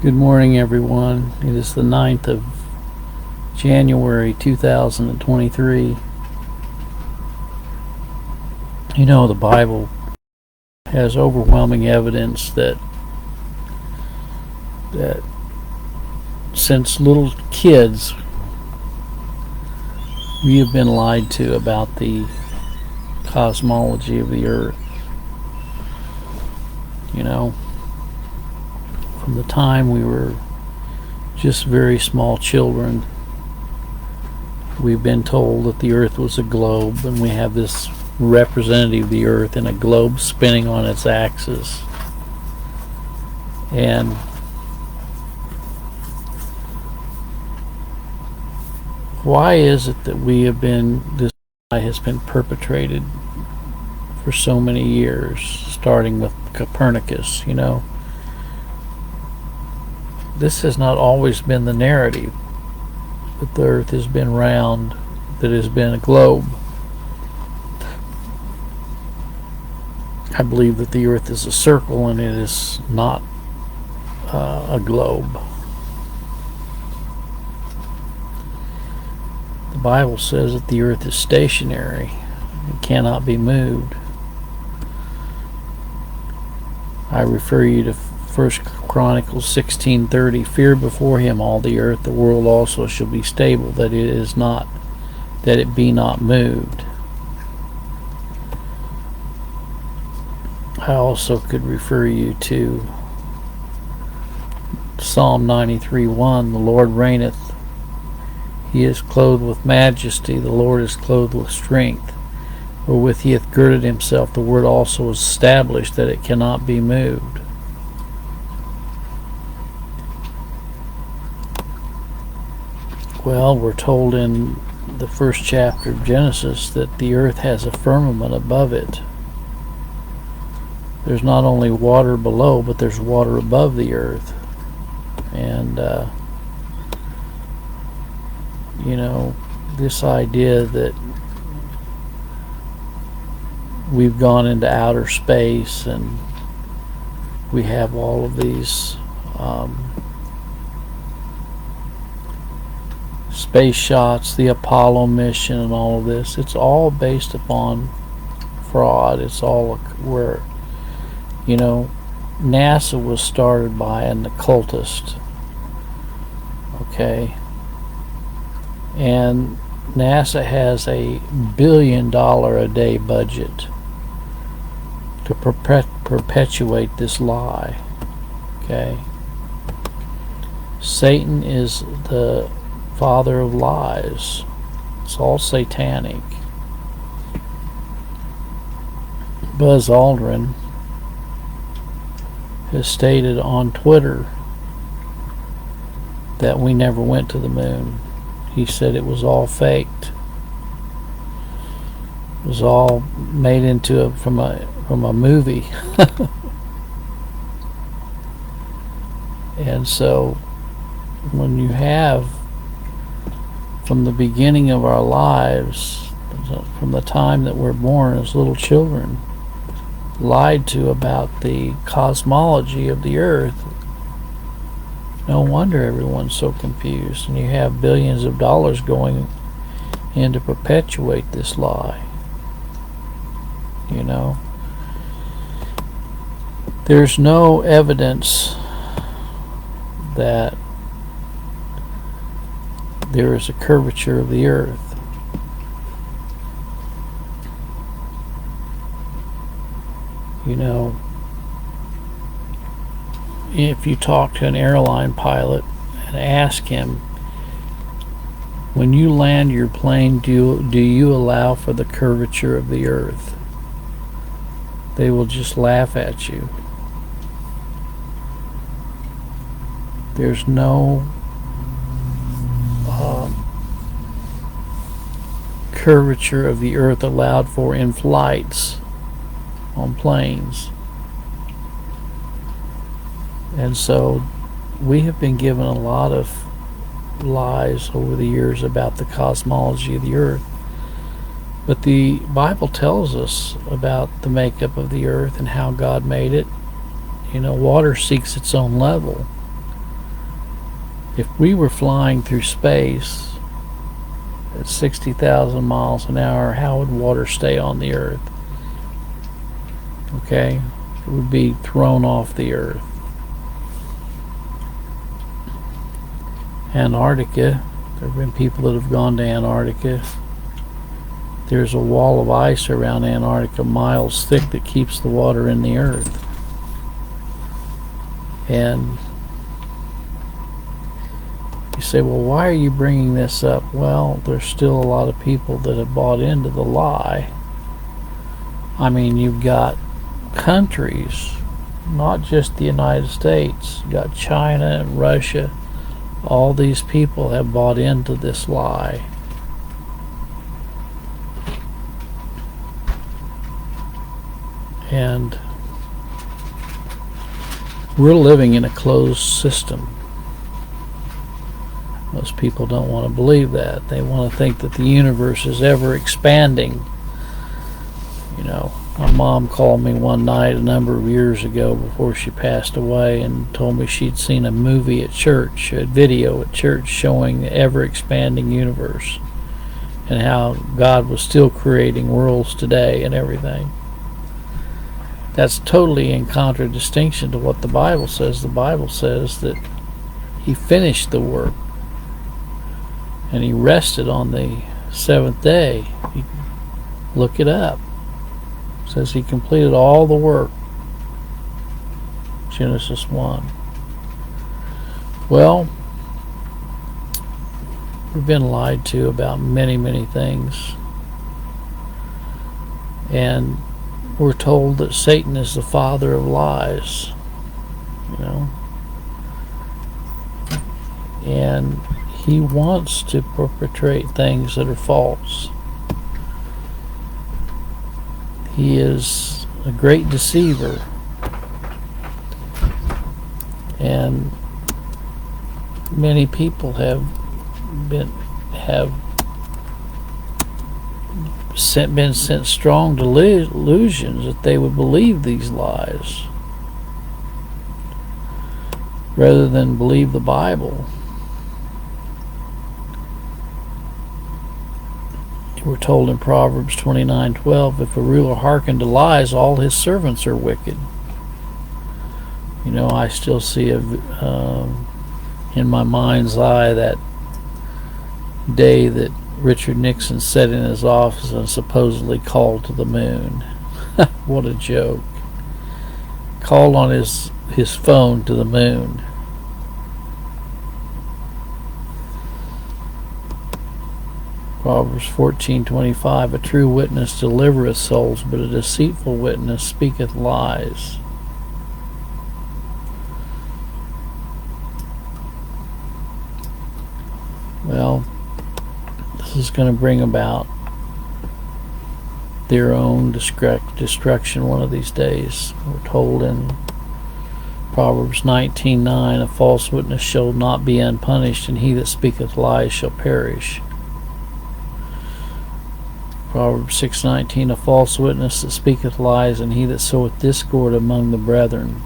Good morning, everyone. It is the 9th of January 2023. You know, the Bible has overwhelming evidence that since little kids we have been lied to about the cosmology of the earth. You know, from the time we were just very small children, we've been told that the earth was a globe, and we have this representative of the earth in a globe spinning on its axis. And why is it that this lie has been perpetrated for so many years, starting with Copernicus? You know, this has not always been the narrative, that the earth has been round, that it has been a globe. I believe that the earth is a circle and it is not a globe. The Bible says that the earth is stationary, it cannot be moved. I refer you to 1 Chronicles 16:30. Fear before him all the earth, the world also shall be stable, that it be not moved. I also could refer you to Psalm 93:1. The Lord reigneth, he is clothed with majesty, the Lord is clothed with strength. Wherewith he hath girded himself, the word also is established, that it cannot be moved. Well, we're told in the first chapter of Genesis that the earth has a firmament above it. There's not only water below, but there's water above the earth. And, you know, this idea that we've gone into outer space and we have all of these space shots, the Apollo mission and all of this, it's all based upon fraud. It's all where, you know, NASA was started by an occultist, okay, and NASA has a $1 billion a day budget to perpetuate this lie, okay. Satan is the father of lies. It's all satanic. Buzz Aldrin has stated on Twitter that we never went to the moon. He said it was all faked. It was all made into from a movie. And so when you have, from the beginning of our lives, from the time that we're born as little children, lied to about the cosmology of the earth, no wonder everyone's so confused, and you have billions of dollars going in to perpetuate this lie. You know, there's no evidence that there is a curvature of the earth. You know, if you talk to an airline pilot and ask him, when you land your plane, do you allow for the curvature of the earth? They will just laugh at you. There's no curvature of the earth allowed for in flights on planes. And so we have been given a lot of lies over the years about the cosmology of the earth. But the Bible tells us about the makeup of the earth and how God made it. You know, water seeks its own level. If we were flying through space at 60,000 miles an hour, how would water stay on the Earth? Okay? It would be thrown off the Earth. Antarctica, there have been people that have gone to Antarctica. There's a wall of ice around Antarctica miles thick that keeps the water in the Earth. And you say, well, why are you bringing this up? Well, there's still a lot of people that have bought into the lie. I mean, you've got countries, not just the United States. You've got China and Russia. All these people have bought into this lie. And we're living in a closed system. Most people don't want to believe that. They want to think that the universe is ever expanding. You know, my mom called me one night a number of years ago before she passed away and told me she'd seen a movie at church, a video at church showing the ever-expanding universe and how God was still creating worlds today and everything. That's totally in contradistinction to what the Bible says. The Bible says that He finished the work and He rested on the seventh day. Look it up. It says He completed all the work. Genesis 1. Well, we've been lied to about many, many things. And we're told that Satan is the father of lies, you know, and he wants to perpetrate things that are false. He is a great deceiver, and many people have been sent strong delusions that they would believe these lies rather than believe the Bible. We're told in Proverbs 29:12, if a ruler hearken to lies, all his servants are wicked. You know, I still see in my mind's eye that day that Richard Nixon sat in his office and supposedly called to the moon. What a joke. Called on his phone to the moon. Proverbs 14:25, a true witness delivereth souls, but a deceitful witness speaketh lies. Well, this is going to bring about their own destruction one of these days. We're told in Proverbs 19:9, a false witness shall not be unpunished, and he that speaketh lies shall perish. Proverbs 6:19, a false witness that speaketh lies, and he that soweth discord among the brethren.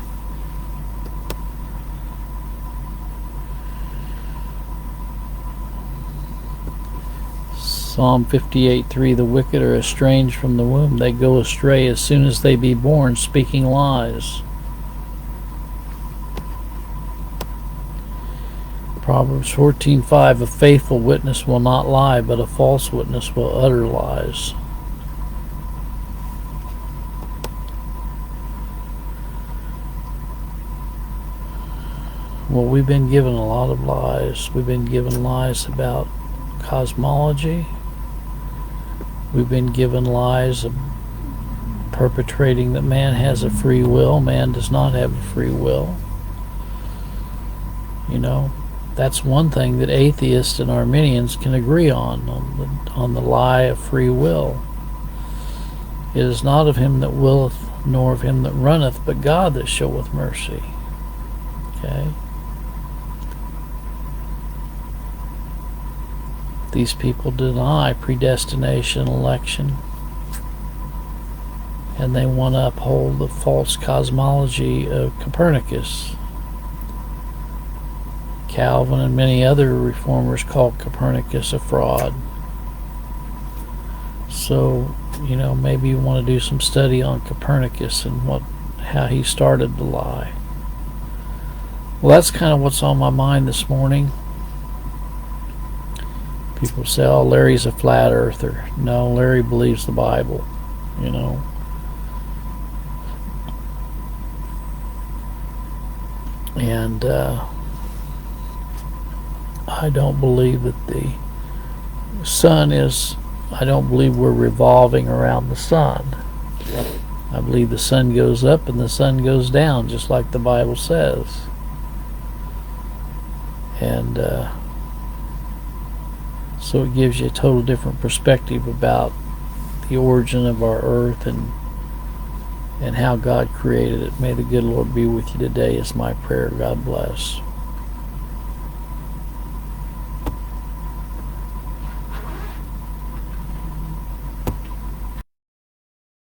Psalm 58:3, the wicked are estranged from the womb. They go astray as soon as they be born, speaking lies. Proverbs 14:5, a faithful witness will not lie, but a false witness will utter lies. Well, we've been given a lot of lies. We've been given lies about cosmology. We've been given lies of perpetrating that man has a free will. Man does not have a free will. You know, that's one thing that atheists and Arminians can agree on the lie of free will. It is not of him that willeth, nor of him that runneth, but God that showeth mercy. Okay? These people deny predestination, election, and they want to uphold the false cosmology of Copernicus. Calvin and many other reformers called Copernicus a fraud. So, maybe you want to do some study on Copernicus and how he started to lie. Well, that's kind of what's on my mind this morning. People say, oh, Larry's a flat earther. No, Larry believes the Bible, And I don't believe that the sun is, I don't believe we're revolving around the sun. I believe the sun goes up and the sun goes down, just like the Bible says. And so it gives you a total different perspective about the origin of our earth and how God created it. May the good Lord be with you today is my prayer. God bless.